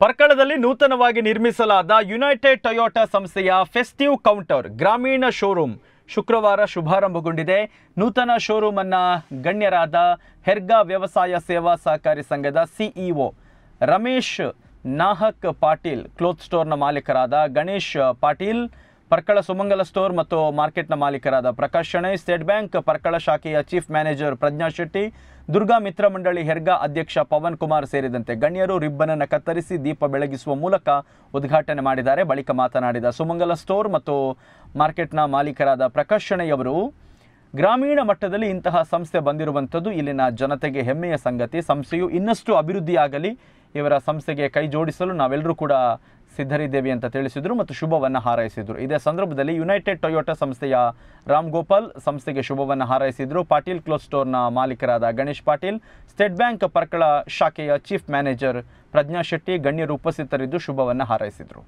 ಪರ್ಕಳದಲ್ಲಿ ನೂತನವಾಗಿ ನಿರ್ಮಿಸಲಾದ United Toyota ಸಂಸ್ಥೆಯ ಫೆಸ್ಟಿವ್ ಕೌಂಟರ್ ಗ್ರಾಮೀಣ ಶೋರೂಮ್ ಶುಕ್ರವಾರ ಶುಭಾರಂಭಗೊಂಡಿದೆ. ನೂತನ ಶೋರೂಮ್ ಅನ್ನು ಗಣ್ಯರಾದ ಹೆರ್ಗಾ ವ್ಯವಸಾಯ ಸೇವಾ ಸಹಕಾರಿ ಸಂಘದ ಸಿಇಒ ರಮೇಶ್ ನಾಹಕ್ ಪಾಟೀಲ್, ಕ್ಲೋತ್ ಸ್ಟೋರ್ನ ಮಾಲೀಕರಾದ ಗಣೇಶ್ ಪಾಟೀಲ್, ಪರ್ಕಳ ಸುಮಂಗಲ ಸ್ಟೋರ್ ಮತ್ತು ಮಾರ್ಕೆಟ್ನ ಮಾಲೀಕರಾದ ಪ್ರಕಾಶ್ ಶೆಣೈ, ಸ್ಟೇಟ್ ಬ್ಯಾಂಕ್ ಪರ್ಕಳ ಶಾಖೆಯ ಚೀಫ್ ಮ್ಯಾನೇಜರ್ ಪ್ರಜ್ಞಾ ಶೆಟ್ಟಿ, ದುರ್ಗಾ ಮಿತ್ರ ಮಂಡಳಿ ಹೆರ್ಗಾ ಅಧ್ಯಕ್ಷ ಪವನ್ ಕುಮಾರ್ ಸೇರಿದಂತೆ ಗಣ್ಯರು ರಿಬ್ಬನ್ ಅನ್ನು ಕತ್ತರಿಸಿ ದೀಪ ಬೆಳಗಿಸುವ ಮೂಲಕ ಉದ್ಘಾಟನೆ ಮಾಡಿದ್ದಾರೆ. ಬಳಿಕ ಮಾತನಾಡಿದ ಸುಮಂಗಲ ಸ್ಟೋರ್ ಮತ್ತು ಮಾರ್ಕೆಟ್ನ ಮಾಲೀಕರಾದ ಪ್ರಕಾಶ್ ಶೆಣೈ ಅವರು, ಗ್ರಾಮೀಣ ಮಟ್ಟದಲ್ಲಿ ಇಂತಹ ಸಂಸ್ಥೆ ಬಂದಿರುವಂಥದ್ದು ಇಲ್ಲಿನ ಜನತೆಗೆ ಹೆಮ್ಮೆಯ ಸಂಗತಿ. ಸಂಸ್ಥೆಯು ಇನ್ನಷ್ಟು ಅಭಿವೃದ್ಧಿಯಾಗಲಿ, ಇವರ ಸಂಸ್ಥೆಗೆ ಕೈ ಜೋಡಿಸಲು ನಾವೆಲ್ಲರೂ ಕೂಡ ಸಿದ್ಧರಿದ್ದೇವೆ ಅಂತ ತಿಳಿಸಿದರು ಮತ್ತು ಶುಭವನ್ನು ಹಾರೈಸಿದರು. ಇದೇ ಸಂದರ್ಭದಲ್ಲಿ ಯುನೈಟೆಡ್ ಟೊಯೋಟಾ ಸಂಸ್ಥೆಯ ರಾಮ್ ಗೋಪಾಲ್ ಸಂಸ್ಥೆಗೆ ಶುಭವನ್ನು ಹಾರೈಸಿದರು. ಪಾಟೀಲ್ ಕ್ಲೋತ್ ಸ್ಟೋರ್ನ ಮಾಲೀಕರಾದ ಗಣೇಶ್ ಪಾಟೀಲ್, ಸ್ಟೇಟ್ ಬ್ಯಾಂಕ್ ಪರ್ಕಳ ಶಾಖೆಯ ಚೀಫ್ ಮ್ಯಾನೇಜರ್ ಪ್ರಜ್ಞಾ ಶೆಟ್ಟಿ ಗಣ್ಯರು ಉಪಸ್ಥಿತರಿದ್ದು ಶುಭವನ್ನು ಹಾರೈಸಿದರು.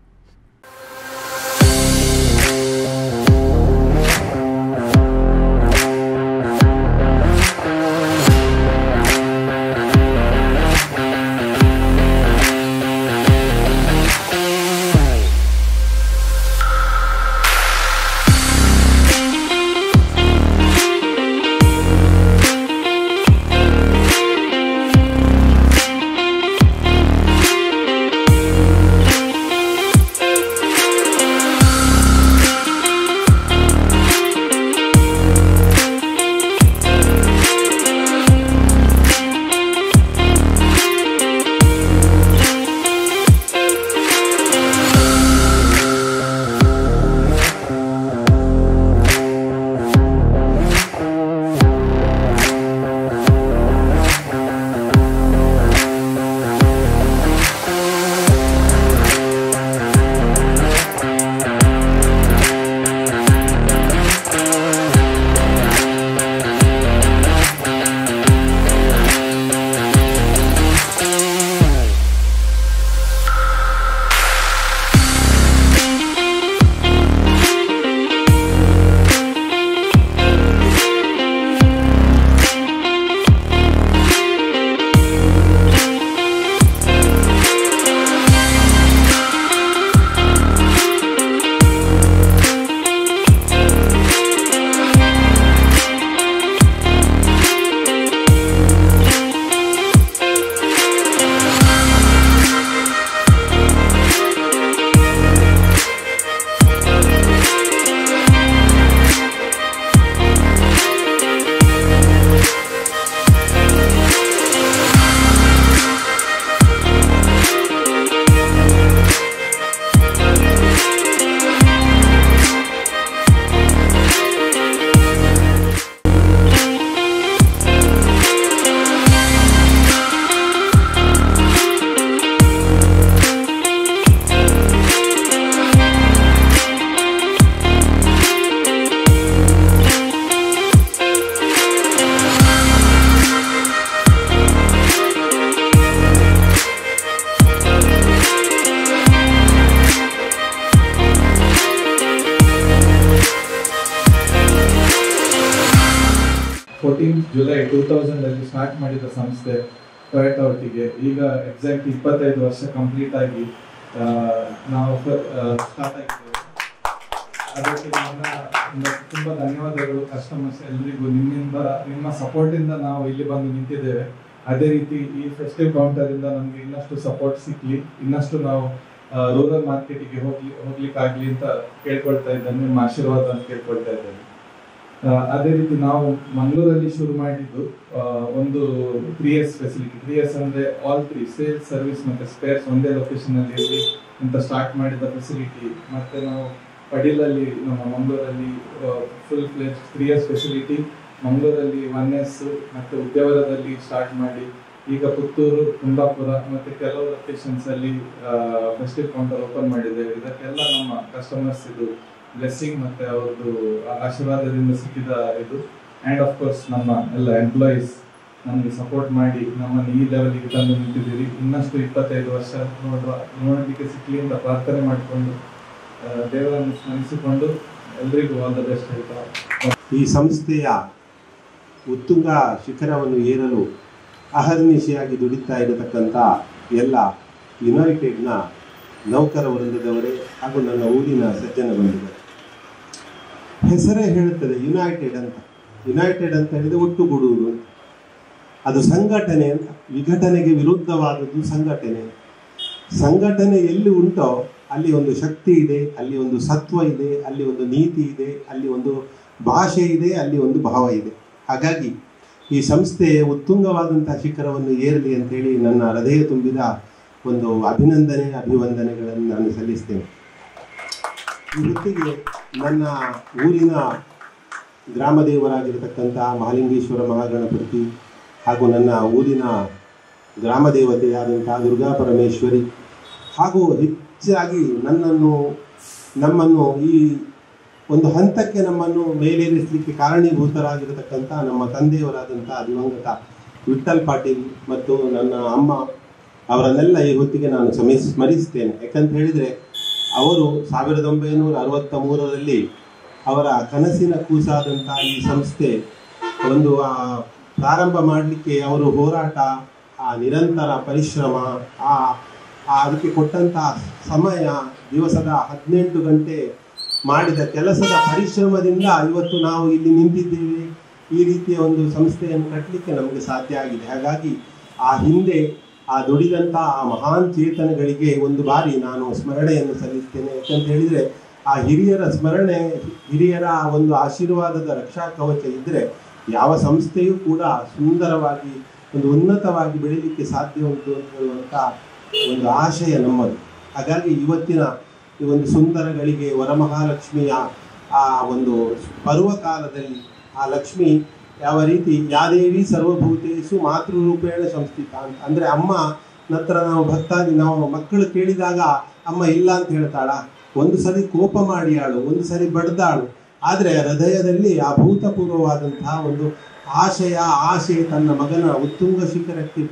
ಜುಲೈ 2000 ಸ್ಟಾರ್ಟ್ ಮಾಡಿದ ಸಂಸ್ಥೆ ಟೊಯೋಟಾ ಒಟ್ಟಿಗೆ ಈಗ ಎಕ್ಸಾಕ್ಟ್ 25 ವರ್ಷ ಕಂಪ್ಲೀಟ್ ಆಗಿ ನಾವು ಸ್ಟಾರ್ಟ್ ಆಗಿದ್ದೇವೆ. ಅದಕ್ಕೆ ತುಂಬಾ ಧನ್ಯವಾದಗಳು ಕಸ್ಟಮರ್ಸ್ ಎಲ್ರಿಗೂ. ನಿಮ್ಮ ಸಪೋರ್ಟ್ ಇಂದ ನಾವು ಇಲ್ಲಿ ಬಂದು ನಿಂತಿದ್ದೇವೆ. ಅದೇ ರೀತಿ ಈ ಫೆಸ್ಟಿವ್ ಕೌಂಟರ್ ಇಂದ ನಮ್ಗೆ ಇನ್ನಷ್ಟು ಸಪೋರ್ಟ್ ಸಿಕ್ಲಿ, ಇನ್ನಷ್ಟು ನಾವು ರೂರಲ್ ಮಾರ್ಕೆಟಿಗೆ ಹೋಗ್ಲಿಕ್ಕಾಗ್ಲಿ ಅಂತ ಕೇಳ್ಕೊಳ್ತಾ ಇದ್ದೇನೆ. ನಿಮ್ಮ ಆಶೀರ್ವಾದ ಅಂತ ಕೇಳ್ಕೊಳ್ತಾ ಇದ್ದೇನೆ. ಅದೇ ರೀತಿ ನಾವು ಮಂಗಳೂರಲ್ಲಿ ಶುರು ಮಾಡಿದ್ದು ಒಂದು 3S ಫೆಸಿಲಿಟಿ. 3S ಅಂದ್ರೆ ಆಲ್ 3 ಸೇಲ್ಸ್, ಸರ್ವಿಸ್ ಮತ್ತೆ ಸ್ಪೇರ್ಸ್ ಒಂದೇ ಲೊಕೇಶನ್ ಅಲ್ಲಿ ಇರಲಿ ಅಂತ ಸ್ಟಾರ್ಟ್ ಮಾಡಿದ ಫೆಸಿಲಿಟಿ. ಮತ್ತೆ ನಾವು ಪಡೀಲಲ್ಲಿ ನಮ್ಮ ಮಂಗಳೂರಲ್ಲಿ ಫುಲ್ ಫ್ಲೆಜ್ 3S ಫೆಸಿಲಿಟಿ, ಮಂಗಳೂರಲ್ಲಿ 1S ಮತ್ತೆ ಉದ್ಯಾವರದಲ್ಲಿ ಸ್ಟಾರ್ಟ್ ಮಾಡಿ ಈಗ ಪುತ್ತೂರು, ಕುಂದಾಪುರ ಮತ್ತೆ ಕೆಲವು ಲೊಕೇಶನ್ಸ್ ಅಲ್ಲಿ ಫೆಸ್ಟಿವ್ ಕೌಂಟರ್ ಓಪನ್ ಮಾಡಿದ್ದೇವೆ. ಇದಕ್ಕೆಲ್ಲ ನಮ್ಮ ಕಸ್ಟಮರ್ಸ್ ಇದು ಬ್ಲೆಸ್ಸಿಂಗ್ ಮತ್ತೆ ಅವ್ರದ್ದು ಆಶೀರ್ವಾದದಿಂದ ಸಿಕ್ಕಿದ ಇದು. ಆ್ಯಂಡ್ ಆಫ್ ಕೋರ್ಸ್ ನಮ್ಮ ಎಲ್ಲ ಎಂಪ್ಲಾಯೀಸ್ ನಮಗೆ ಸಪೋರ್ಟ್ ಮಾಡಿ ನಮ್ಮನ್ನು ಈ ಲೆವೆಲ್ಗೆ ತಂದು ನಿಂತಿದ್ದೀರಿ. ಇನ್ನಷ್ಟು 25 ವರ್ಷ ನೋಡಲಿಕ್ಕೆ ಸಿಕ್ಕಲಿ ಅಂತ ಪ್ರಾರ್ಥನೆ ಮಾಡಿಕೊಂಡು ದೇವರನ್ನು ಸ್ಮರಿಸಿಕೊಂಡು ಎಲ್ರಿಗೂ ಆಲ್ ದ ಬೆಸ್ಟ್ ಹೇಳ್ತಾ ಈ ಸಂಸ್ಥೆಯ ಉತ್ತುಂಗ ಶಿಖರವನ್ನು ಏರಲು ಅಹರ್ನಿಶಿಯಾಗಿ ದುಡಿತಾ ಇರತಕ್ಕಂಥ ಎಲ್ಲ ಯುನೈಟೆಡ್ನ ನೌಕರ ವೃಂದದವರೇ ಹಾಗೂ ನನ್ನ ಊರಿನ ಸಜ್ಜನ ಬಂಧುಗಳು. ಹೆಸರೇ ಹೇಳುತ್ತದೆ ಯುನೈಟೆಡ್ ಅಂತ. ಯುನೈಟೆಡ್ ಅಂತ ಹೇಳಿದರೆ ಒಟ್ಟುಗೂಡುವುದು ಅಂತ. ಅದು ಸಂಘಟನೆ ಅಂತ. ವಿಘಟನೆಗೆ ವಿರುದ್ಧವಾದದ್ದು ಸಂಘಟನೆ. ಸಂಘಟನೆ ಎಲ್ಲಿ ಉಂಟೋ ಅಲ್ಲಿ ಒಂದು ಶಕ್ತಿ ಇದೆ, ಅಲ್ಲಿ ಒಂದು ಸತ್ವ ಇದೆ, ಅಲ್ಲಿ ಒಂದು ನೀತಿ ಇದೆ, ಅಲ್ಲಿ ಒಂದು ಭಾಷೆ ಇದೆ, ಅಲ್ಲಿ ಒಂದು ಭಾವ ಇದೆ. ಹಾಗಾಗಿ ಈ ಸಂಸ್ಥೆ ಉತ್ತುಂಗವಾದಂತಹ ಶಿಖರವನ್ನು ಏರಲಿ ಅಂತೇಳಿ ನನ್ನ ಹೃದಯ ತುಂಬಿದ ಒಂದು ಅಭಿವಂದನೆಗಳನ್ನು ನಾನು ಸಲ್ಲಿಸ್ತೇನೆ. ಈ ಹೊತ್ತಿಗೆ ನನ್ನ ಊರಿನ ಗ್ರಾಮ ದೇವರಾಗಿರತಕ್ಕಂಥ ಮಹಾಲಿಂಗೇಶ್ವರ ಮಹಾಗಣಪತಿ ಹಾಗೂ ನನ್ನ ಊರಿನ ಗ್ರಾಮ ದೇವತೆಯಾದಂಥ ದುರ್ಗಾ ಪರಮೇಶ್ವರಿ ಹಾಗೂ ಹೆಚ್ಚಾಗಿ ನಮ್ಮನ್ನು ಈ ಒಂದು ಹಂತಕ್ಕೆ ನಮ್ಮನ್ನು ಮೇಲೇರಿಸಲಿಕ್ಕೆ ಕಾರಣೀಭೂತರಾಗಿರತಕ್ಕಂಥ ನಮ್ಮ ತಂದೆಯವರಾದಂಥ ದಿವಂಗತ ವಿಠ್ಠಲ್ ಪಾಟೀಲ್ ಮತ್ತು ನನ್ನ ಅಮ್ಮ ಅವರನ್ನೆಲ್ಲ ಈ ಹೊತ್ತಿಗೆ ನಾನು ಸ್ಮರಿಸ್ತೇನೆ. ಯಾಕಂತ ಹೇಳಿದರೆ ಅವರು 1963ರಲ್ಲಿ ಅವರ ಕನಸಿನ ಕೂಸಾದಂಥ ಈ ಸಂಸ್ಥೆ ಒಂದು ಪ್ರಾರಂಭ ಮಾಡಲಿಕ್ಕೆ ಅವರು ಹೋರಾಟ, ಆ ನಿರಂತರ ಪರಿಶ್ರಮ, ಅದಕ್ಕೆ ಕೊಟ್ಟಂಥ ಸಮಯ, ದಿವಸದ 18 ಗಂಟೆ ಮಾಡಿದ ಕೆಲಸದ ಪರಿಶ್ರಮದಿಂದ ಇವತ್ತು ನಾವು ಇಲ್ಲಿ ನಿಂತಿದ್ದೇವೆ. ಈ ರೀತಿಯ ಒಂದು ಸಂಸ್ಥೆಯನ್ನು ಕಟ್ಟಲಿಕ್ಕೆ ನಮಗೆ ಸಾಧ್ಯ ಆಗಿದೆ. ಹಾಗಾಗಿ ಆ ಹಿಂದೆ ದುಡಿದಂಥ ಆ ಮಹಾನ್ ಚೇತನಗಳಿಗೆ ಒಂದು ಬಾರಿ ನಾನು ಸ್ಮರಣೆಯನ್ನು ಸಲ್ಲಿಸ್ತೇನೆ. ಯಾಕಂತ ಹೇಳಿದರೆ ಆ ಹಿರಿಯರ ಸ್ಮರಣೆ, ಹಿರಿಯರ ಒಂದು ಆಶೀರ್ವಾದದ ರಕ್ಷಾ ಕವಚ ಇದ್ದರೆ ಯಾವ ಸಂಸ್ಥೆಯೂ ಕೂಡ ಸುಂದರವಾಗಿ ಒಂದು ಉನ್ನತವಾಗಿ ಬೆಳೀಲಿಕ್ಕೆ ಸಾಧ್ಯ ಉಂಟು ಅಂತ ಹೇಳುವಂಥ ಒಂದು ಆಶಯ ನಮ್ಮದು. ಹಾಗಾಗಿ ಇವತ್ತಿನ ಈ ಒಂದು ಸುಂದರಗಳಿಗೆ ವರಮಹಾಲಕ್ಷ್ಮಿಯ ಆ ಒಂದು ಪರ್ವಕಾಲದಲ್ಲಿ ಆ ಲಕ್ಷ್ಮಿ ಯಾವ ರೀತಿ ಯಾದೇವಿ ಸರ್ವಭೂತೇಶು ಮಾತೃರೂಪೇಣ ಸಂಸ್ಥಿತ ಅಂತ, ಅಂದರೆ ಅಮ್ಮ ನಂತರ ನಾವು ಮಕ್ಕಳು ಕೇಳಿದಾಗ ಅಮ್ಮ ಇಲ್ಲ ಅಂತ ಹೇಳ್ತಾಳ, ಒಂದು ಸರಿ ಕೋಪ ಮಾಡಿಯಾಳು, ಒಂದು ಸರಿ ಬಡ್ದಾಳು, ಆದರೆ ಹೃದಯದಲ್ಲಿ ಅಭೂತಪೂರ್ವವಾದಂತಹ ಒಂದು ಆಶೆ ತನ್ನ ಮಗನ ಉತ್ತುಂಗ ಶಿಖರಕ್ಕೆ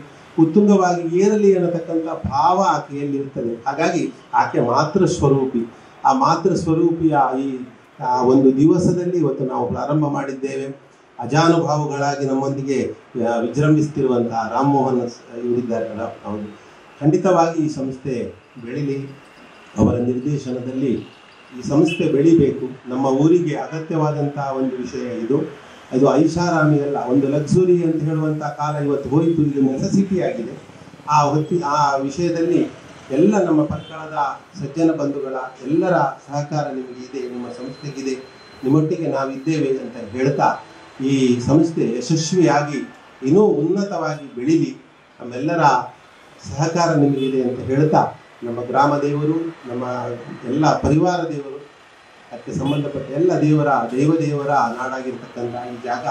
ಉತ್ತುಂಗವಾಗಿ ಏರಲಿ ಅನ್ನತಕ್ಕಂಥ ಭಾವ ಆಕೆಯಲ್ಲಿರ್ತದೆ. ಹಾಗಾಗಿ ಆಕೆ ಮಾತೃಸ್ವರೂಪಿ. ಆ ಮಾತೃಸ್ವರೂಪಿಯ ಈ ಒಂದು ದಿವಸದಲ್ಲಿ ಇವತ್ತು ನಾವು ಪ್ರಾರಂಭ ಮಾಡಿದ್ದೇವೆ. ಅಜಾನುಭಾವುಗಳಾಗಿ ನಮ್ಮೊಂದಿಗೆ ವಿಜೃಂಭಿಸ್ತಿರುವಂತಹ ರಾಮಮೋಹನ್ ಇವರಿದ್ದಾರೆ. ಹೌದು, ಖಂಡಿತವಾಗಿ ಈ ಸಂಸ್ಥೆ ಬೆಳೀಲಿ. ಅವರ ನಿರ್ದೇಶನದಲ್ಲಿ ಈ ಸಂಸ್ಥೆ ಬೆಳಿಬೇಕು. ನಮ್ಮ ಊರಿಗೆ ಅಗತ್ಯವಾದಂತಹ ಒಂದು ವಿಷಯ ಇದು ಐಷಾರಾಮಿ ಅಲ್ಲ, ಒಂದು ಲಕ್ಸುರಿ ಅಂತ ಹೇಳುವಂಥ ಕಾಲ ಇವತ್ತು ಹೋಯಿತು. ಇದು ನೆಸೆಸಿಟಿ ಆಗಿದೆ. ಆ ವಿಷಯದಲ್ಲಿ ಎಲ್ಲ ನಮ್ಮ ಪರ್ಕಳದ ಸಜ್ಜನ ಬಂಧುಗಳ ಎಲ್ಲರ ಸಹಕಾರ ನಿಮಗೆ ಇದೆ, ನಿಮ್ಮ ಸಂಸ್ಥೆಗಿದೆ, ನಿಮ್ಮೊಟ್ಟಿಗೆ ನಾವಿದ್ದೇವೆ ಅಂತ ಹೇಳ್ತಾ ಈ ಸಂಸ್ಥೆ ಯಶಸ್ವಿಯಾಗಿ ಇನ್ನೂ ಉನ್ನತವಾಗಿ ಬೆಳೀಲಿ, ನಮ್ಮೆಲ್ಲರ ಸಹಕಾರ ನಿಮಗಿದೆ ಅಂತ ಹೇಳ್ತಾ ನಮ್ಮ ಗ್ರಾಮ ದೇವರು, ನಮ್ಮ ಎಲ್ಲ ಪರಿವಾರ ದೇವರು, ಅದಕ್ಕೆ ಸಂಬಂಧಪಟ್ಟ ಎಲ್ಲ ದೇವರ ನಾಡಾಗಿರ್ತಕ್ಕಂಥ ಈ ಜಾಗ